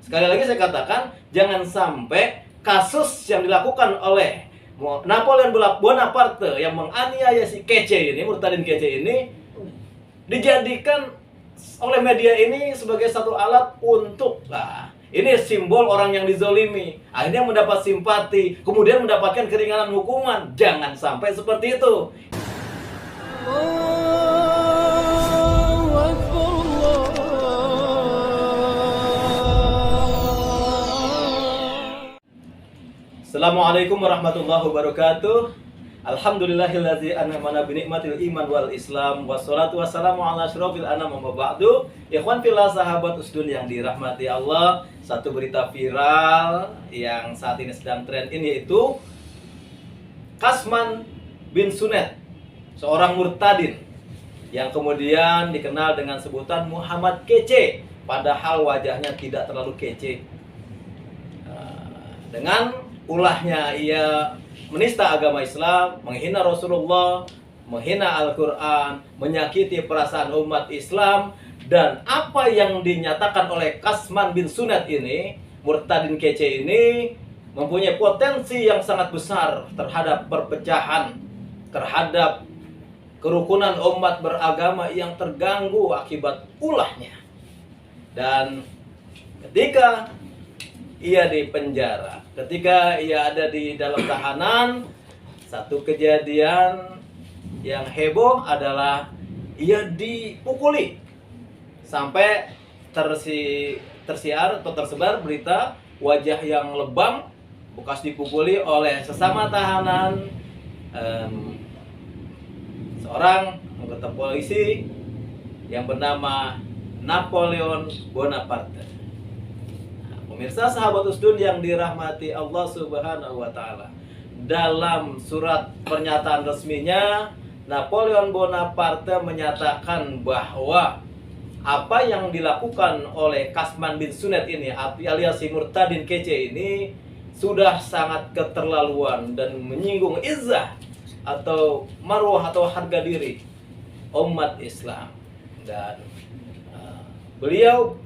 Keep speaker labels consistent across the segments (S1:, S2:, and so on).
S1: Sekali lagi saya katakan, jangan sampai kasus yang dilakukan oleh Napoleon Bonaparte yang menganiaya si Kece ini, Murtadin Kece ini, dijadikan oleh media ini sebagai satu alat untuk ini simbol orang yang dizolimi, akhirnya mendapat simpati, kemudian mendapatkan keringanan hukuman. Jangan sampai seperti itu. Assalamualaikum warahmatullahi wabarakatuh. Alhamdulillahilladzi an'amana bi ni'matil iman wal islam, wassalatu wassalamu ala asyrofil anam, amma ba'du. Ikhwan fillah, sahabat usdun yang dirahmati Allah, satu berita viral yang saat ini sedang tren ini yaitu Kasman bin Sunet, seorang murtadin yang kemudian dikenal dengan sebutan Muhammad Kece, padahal wajahnya tidak terlalu kece. Dengan ulahnya ia menista agama Islam, menghina Rasulullah, menghina Al-Quran, menyakiti perasaan umat Islam. Dan apa yang dinyatakan oleh Kasman bin Sunet ini, Murtadin Kece ini, mempunyai potensi yang sangat besar terhadap perpecahan, terhadap kerukunan umat beragama yang terganggu akibat ulahnya. Dan ketika ia di penjara, ketika ia ada di dalam tahanan, satu kejadian yang heboh adalah ia dipukuli sampai tersiar atau tersebar berita wajah yang lebam bekas dipukuli oleh sesama tahanan seorang anggota polisi yang bernama Napoleon Bonaparte. Pemirsa, sahabat usdun yang dirahmati Allah Subhanahu wa Ta'ala, dalam surat pernyataan resminya, Napoleon Bonaparte menyatakan bahwa apa yang dilakukan oleh Kasman bin Sunet ini, alias si Murtadin Kece ini, sudah sangat keterlaluan dan menyinggung izzah atau marwah atau harga diri umat Islam. Dan beliau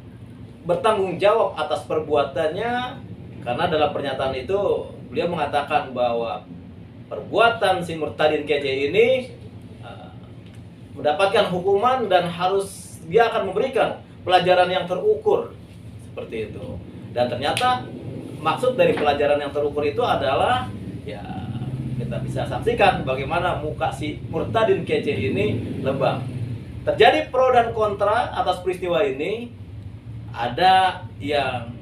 S1: bertanggung jawab atas perbuatannya, karena dalam pernyataan itu beliau mengatakan bahwa perbuatan si Murtadin Kece ini mendapatkan hukuman dan dia akan memberikan pelajaran yang terukur, seperti itu. Dan ternyata maksud dari pelajaran yang terukur itu adalah kita bisa saksikan bagaimana muka si Murtadin Kece ini lebam. Terjadi pro dan kontra atas peristiwa ini. Ada yang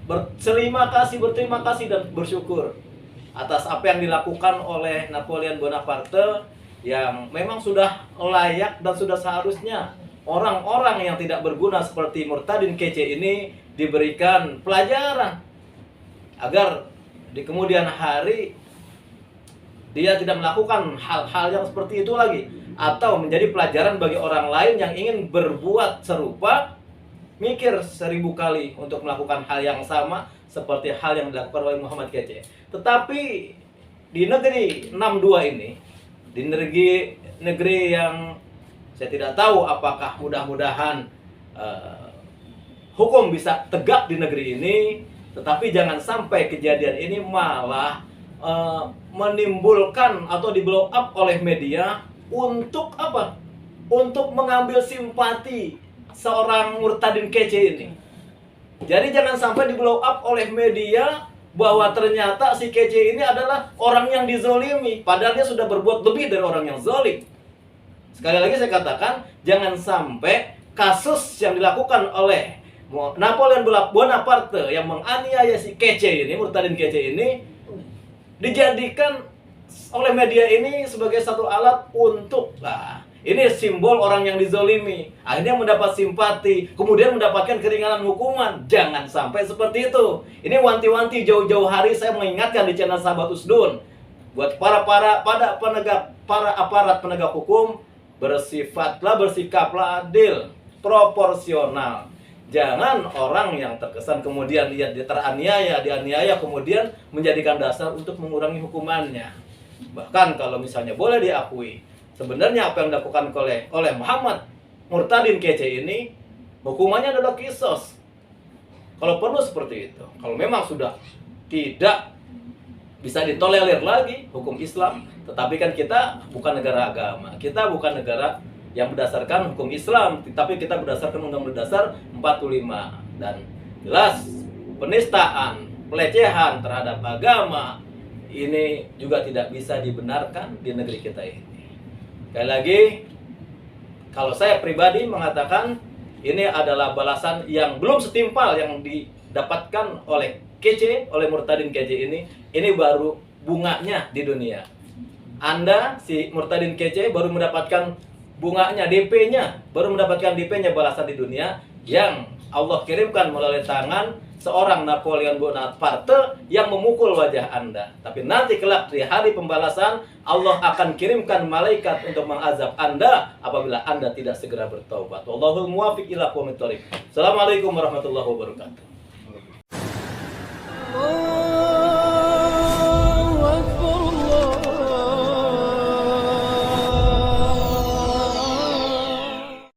S1: berterima kasih dan bersyukur atas apa yang dilakukan oleh Napoleon Bonaparte, yang memang sudah layak dan sudah seharusnya orang-orang yang tidak berguna seperti Murtadin Kece ini diberikan pelajaran agar di kemudian hari dia tidak melakukan hal-hal yang seperti itu lagi, atau menjadi pelajaran bagi orang lain yang ingin berbuat serupa, mikir 1000 kali untuk melakukan hal yang sama seperti hal yang dilakukan oleh Muhammad Kece. Tetapi di negeri 62 ini, di negeri yang saya tidak tahu apakah mudah-mudahan hukum bisa tegak di negeri ini, tetapi jangan sampai kejadian ini malah menimbulkan atau di-blow up oleh media untuk apa? Untuk mengambil simpati seorang Murtadin Kece ini. Jadi jangan sampai di-blow up oleh media bahwa ternyata si Kece ini adalah orang yang dizolimi, padahal dia sudah berbuat lebih dari orang yang zolim. Sekali lagi saya katakan, jangan sampai kasus yang dilakukan oleh Napoleon Bonaparte yang menganiaya si Kece ini, Murtadin Kece ini, dijadikan oleh media ini sebagai satu alat untuk ini simbol orang yang dizolimi, akhirnya mendapat simpati, kemudian mendapatkan keringanan hukuman. Jangan sampai seperti itu. Ini wanti-wanti jauh-jauh hari saya mengingatkan di channel Sahabat Usdun, buat para aparat penegak hukum, bersikaplah adil, proporsional. Jangan orang yang terkesan kemudian dia dianiaya kemudian menjadikan dasar untuk mengurangi hukumannya. Bahkan kalau misalnya boleh diakui, sebenarnya apa yang dilakukan oleh Muhammad Murtadin Kece ini, hukumannya adalah kisos. Kalau perlu seperti itu. Kalau memang sudah tidak bisa ditolerir lagi hukum Islam, tetapi kan kita bukan negara agama, kita bukan negara yang berdasarkan hukum Islam, tapi kita berdasarkan Undang-Undang Dasar 45. Dan jelas penistaan, pelecehan terhadap agama ini juga tidak bisa dibenarkan di negeri kita ini. Sekali lagi, kalau saya pribadi mengatakan ini adalah balasan yang belum setimpal yang didapatkan oleh KC, oleh Murtadin KC ini baru bunganya di dunia. Anda, si Murtadin KC, baru mendapatkan bunganya, DP-nya, baru mendapatkan DP-nya balasan di dunia yang Allah kirimkan melalui tangan seorang Napoleon Bonaparte yang memukul wajah Anda. Tapi nanti kelak di hari pembalasan, Allah akan kirimkan malaikat untuk mengazab Anda apabila Anda tidak segera bertaubat. Wallahul muwaffiq ila aqwamit thoriq. Assalamualaikum warahmatullahi wabarakatuh.